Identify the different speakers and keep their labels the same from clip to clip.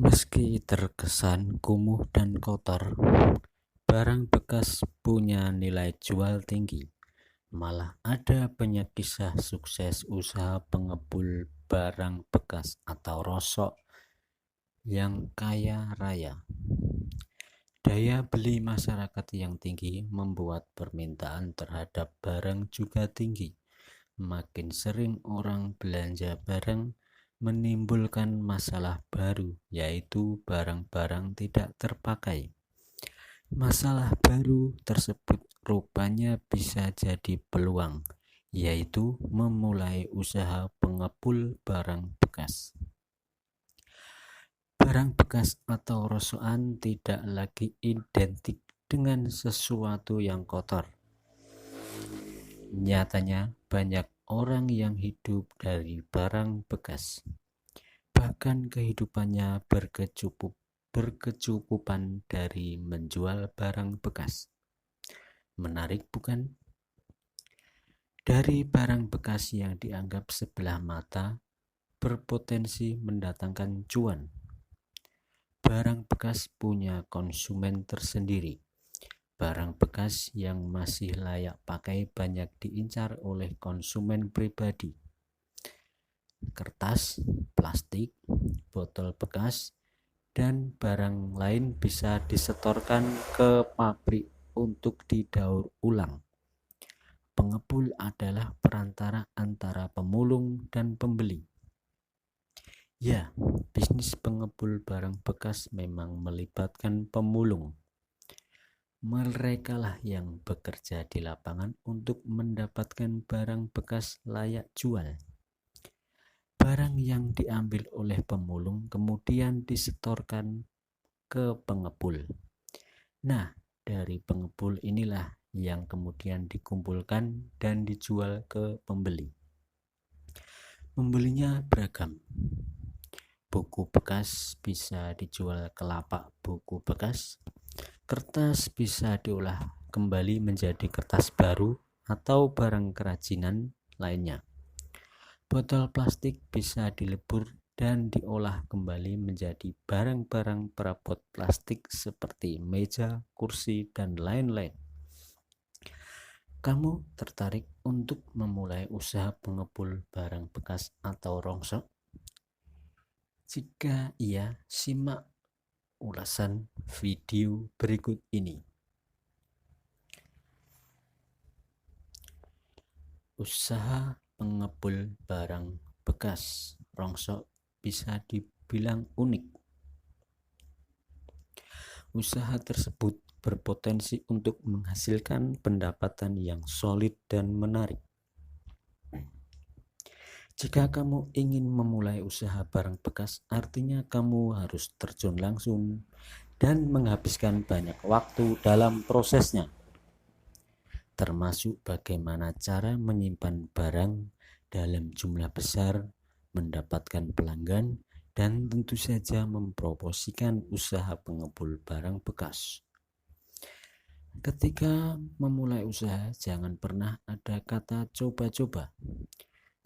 Speaker 1: Meski terkesan kumuh dan kotor, barang bekas punya nilai jual tinggi. Malah ada banyak kisah sukses usaha pengepul barang bekas atau rosok yang kaya raya. Daya beli masyarakat yang tinggi membuat permintaan terhadap barang juga tinggi. Makin sering orang belanja barang menimbulkan masalah baru, yaitu barang-barang tidak terpakai. Masalah baru tersebut rupanya bisa jadi peluang, yaitu memulai usaha pengepul barang bekas. Barang bekas atau rosokan tidak lagi identik dengan sesuatu yang kotor. Nyatanya banyak orang yang hidup dari barang bekas. Bahkan kehidupannya berkecukupan dari menjual barang bekas. Menarik bukan? Dari barang bekas yang dianggap sebelah mata berpotensi mendatangkan cuan. Barang bekas punya konsumen tersendiri. Barang bekas yang masih layak pakai banyak diincar oleh konsumen pribadi. Kertas, plastik, botol bekas, dan barang lain bisa disetorkan ke pabrik untuk didaur ulang. Pengepul adalah perantara antara pemulung dan pembeli. Ya, bisnis pengepul barang bekas memang melibatkan pemulung. Merekalah yang bekerja di lapangan untuk mendapatkan barang bekas layak jual. Barang yang diambil oleh pemulung kemudian disetorkan ke pengepul. Nah, dari pengepul inilah yang kemudian dikumpulkan dan dijual ke pembeli. Pembelinya beragam. Buku bekas bisa dijual ke lapak buku bekas. Kertas bisa diolah kembali menjadi kertas baru atau barang kerajinan lainnya. Botol plastik bisa dilebur dan diolah kembali menjadi barang-barang perabot plastik seperti meja, kursi, dan lain-lain. Kamu tertarik untuk memulai usaha pengepul barang bekas atau rongsok? Jika iya, simak ulasan video berikut ini. Usaha pengepul barang bekas rongsok bisa dibilang unik. Usaha tersebut berpotensi untuk menghasilkan pendapatan yang solid dan menarik. Jika kamu ingin memulai usaha barang bekas, artinya kamu harus terjun langsung dan menghabiskan banyak waktu dalam prosesnya, termasuk bagaimana cara menyimpan barang dalam jumlah besar, mendapatkan pelanggan, dan tentu saja mempromosikan usaha pengepul barang bekas. Ketika memulai usaha, jangan pernah ada kata coba-coba,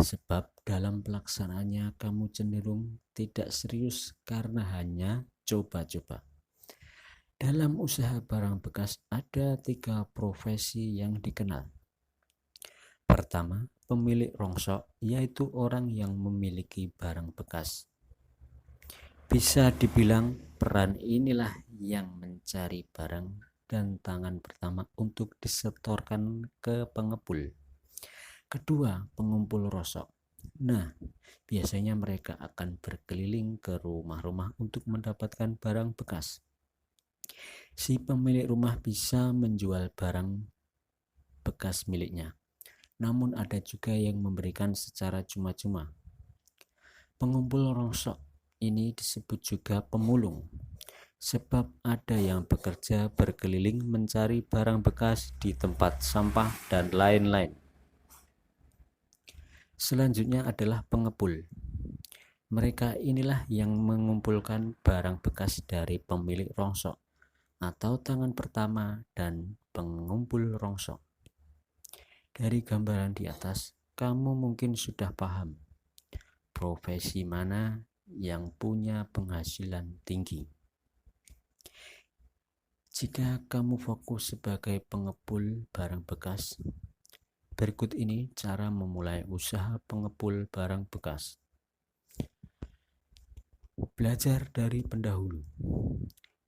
Speaker 1: sebab dalam pelaksanaannya kamu cenderung tidak serius karena hanya coba-coba. Dalam usaha barang bekas ada 3 profesi yang dikenal. Pertama, pemilik rongsok, yaitu orang yang memiliki barang bekas. Bisa dibilang peran inilah yang mencari barang dan tangan pertama untuk disetorkan ke pengepul. Kedua, pengumpul rosok. Nah, biasanya mereka akan berkeliling ke rumah-rumah untuk mendapatkan barang bekas. Si pemilik rumah bisa menjual barang bekas miliknya, namun ada juga yang memberikan secara cuma-cuma. Pengumpul rongsok ini disebut juga pemulung, sebab ada yang bekerja berkeliling mencari barang bekas di tempat sampah dan lain-lain. Selanjutnya adalah pengepul. Mereka inilah yang mengumpulkan barang bekas dari pemilik rongsok atau tangan pertama dan pengumpul rongsok. Dari gambaran di atas, kamu mungkin sudah paham profesi mana yang punya penghasilan tinggi. Jika kamu fokus sebagai pengepul barang bekas, berikut ini cara memulai usaha pengepul barang bekas. Belajar dari pendahulu.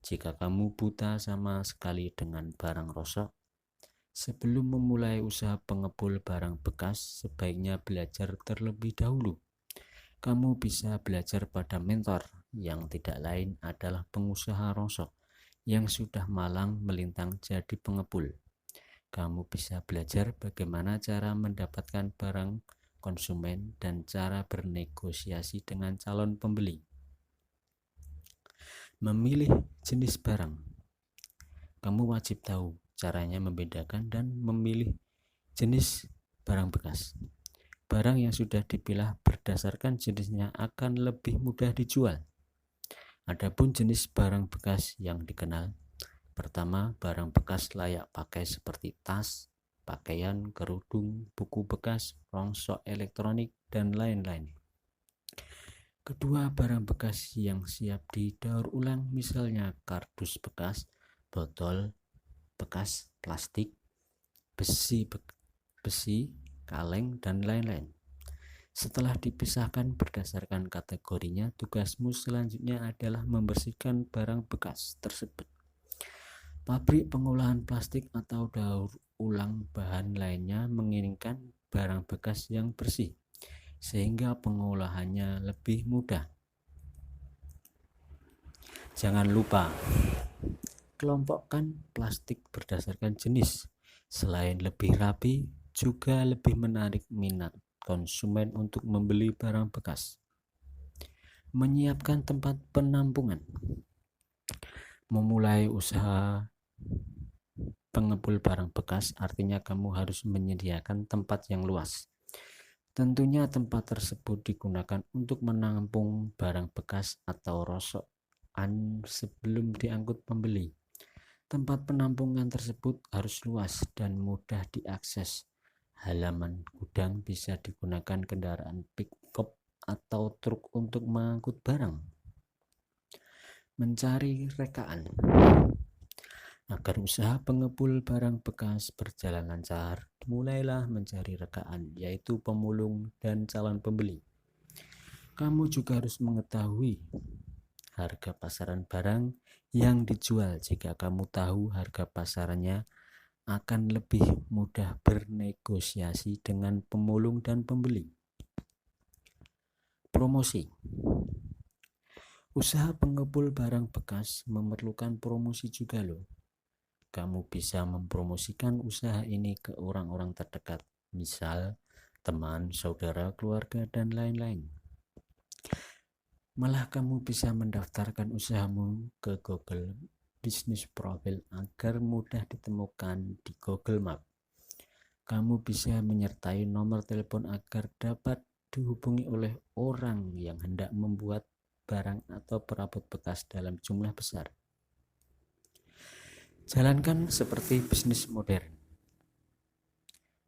Speaker 1: Jika kamu buta sama sekali dengan barang rosok, sebelum memulai usaha pengepul barang bekas, sebaiknya belajar terlebih dahulu. Kamu bisa belajar pada mentor yang tidak lain adalah pengusaha rosok yang sudah malang melintang jadi pengepul. Kamu bisa belajar bagaimana cara mendapatkan barang konsumen dan cara bernegosiasi dengan calon pembeli. Memilih jenis barang. Kamu wajib tahu caranya membedakan dan memilih jenis barang bekas. Barang yang sudah dipilah berdasarkan jenisnya akan lebih mudah dijual. Adapun jenis barang bekas yang dikenal, pertama, barang bekas layak pakai seperti tas, pakaian, kerudung, buku bekas, rongsok elektronik, dan lain-lain. Kedua, barang bekas yang siap didaur ulang, misalnya kardus bekas, botol bekas, plastik, besi, kaleng, dan lain-lain. Setelah dipisahkan berdasarkan kategorinya, tugasmu selanjutnya adalah membersihkan barang bekas tersebut. Pabrik pengolahan plastik atau daur ulang bahan lainnya menginginkan barang bekas yang bersih, sehingga pengolahannya lebih mudah. Jangan lupa, kelompokkan plastik berdasarkan jenis. Selain lebih rapi, juga lebih menarik minat konsumen untuk membeli barang bekas. Menyiapkan tempat penampungan. Memulai usaha pengepul barang bekas artinya kamu harus menyediakan tempat yang luas. Tentunya tempat tersebut digunakan untuk menampung barang bekas atau rosokan sebelum diangkut pembeli. Tempat penampungan tersebut harus luas dan mudah diakses. Halaman gudang bisa digunakan kendaraan pick-up atau truk untuk mengangkut barang. Mencari rekaan. Agar usaha pengepul barang bekas berjalan lancar, mulailah mencari rekaan, yaitu pemulung dan calon pembeli. Kamu juga harus mengetahui harga pasaran barang yang dijual. Jika kamu tahu harga pasarannya, akan lebih mudah bernegosiasi dengan pemulung dan pembeli. Promosi. Usaha pengepul barang bekas memerlukan promosi juga loh. Kamu bisa mempromosikan usaha ini ke orang-orang terdekat, misal teman, saudara, keluarga, dan lain-lain. Malah kamu bisa mendaftarkan usahamu ke Google Business Profile agar mudah ditemukan di Google Map. Kamu bisa menyertai nomor telepon agar dapat dihubungi oleh orang yang hendak membuat barang atau perabot bekas dalam jumlah besar. Jalankan seperti bisnis modern.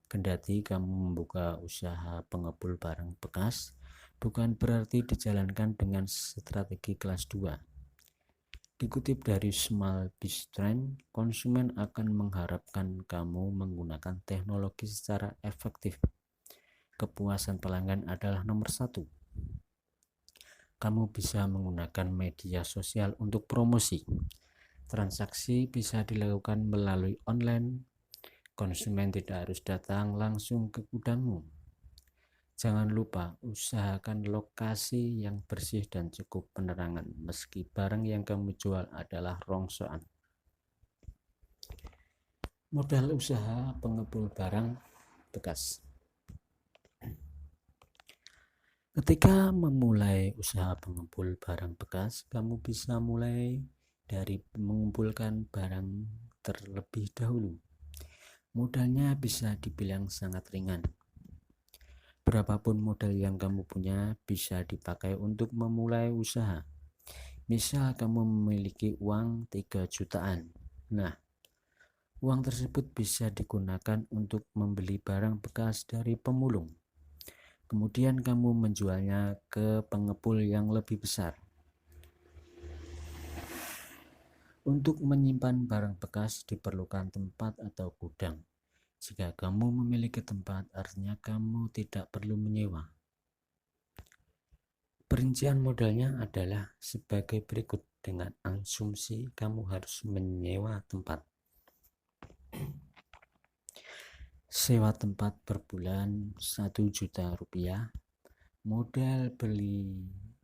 Speaker 1: Kendati kamu membuka usaha pengepul barang bekas, bukan berarti dijalankan dengan strategi kelas 2. Dikutip dari Small Biz Trend, konsumen akan mengharapkan kamu menggunakan teknologi secara efektif. Kepuasan pelanggan adalah nomor 1. Kamu bisa menggunakan media sosial untuk promosi. Transaksi bisa dilakukan melalui online. Konsumen tidak harus datang langsung ke gudangmu. Jangan lupa, usahakan lokasi yang bersih dan cukup penerangan, meski barang yang kamu jual adalah rongsokan. Modal usaha pengepul barang bekas. Ketika memulai usaha pengepul barang bekas, kamu bisa mulai dari mengumpulkan barang terlebih dahulu. Modalnya bisa dibilang sangat ringan. Berapapun modal yang kamu punya bisa dipakai untuk memulai usaha. Misal kamu memiliki uang 3 jutaan. Nah, uang tersebut bisa digunakan untuk membeli barang bekas dari pemulung. Kemudian kamu menjualnya ke pengepul yang lebih besar. Untuk menyimpan barang bekas diperlukan tempat atau gudang. Jika kamu memiliki tempat, artinya kamu tidak perlu menyewa. Perincian modalnya adalah sebagai berikut dengan asumsi kamu harus menyewa tempat. Sewa tempat per bulan 1 juta rupiah, modal beli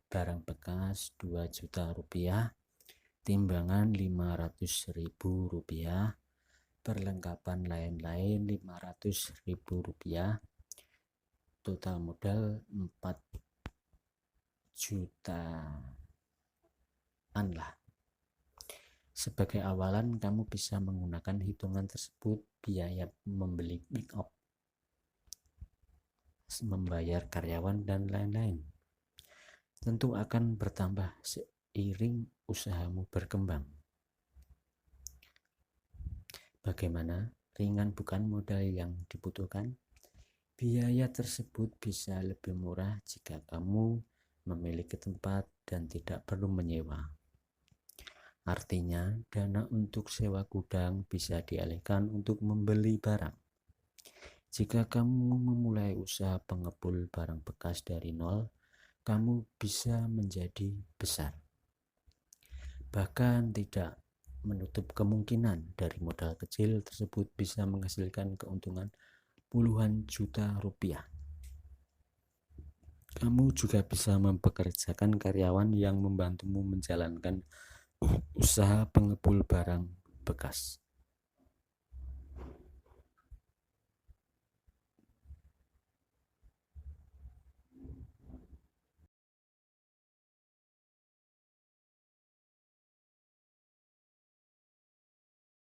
Speaker 1: barang bekas 2 juta rupiah, timbangan 500.000 rupiah, perlengkapan lain-lain 500.000 rupiah, total modal 4 jutaan lah. Sebagai awalan, kamu bisa menggunakan hitungan tersebut biaya membeli make up, membayar karyawan, dan lain-lain. Tentu akan bertambah seiring usahamu berkembang. Bagaimana? Ringan bukan modal yang dibutuhkan? Biaya tersebut bisa lebih murah jika kamu memiliki tempat dan tidak perlu menyewa. Artinya, dana untuk sewa gudang bisa dialihkan untuk membeli barang. Jika kamu memulai usaha pengepul barang bekas dari nol, kamu bisa menjadi besar. Bahkan tidak menutup kemungkinan dari modal kecil tersebut bisa menghasilkan keuntungan puluhan juta rupiah. Kamu juga bisa mempekerjakan karyawan yang membantumu menjalankan usaha pengepul barang bekas.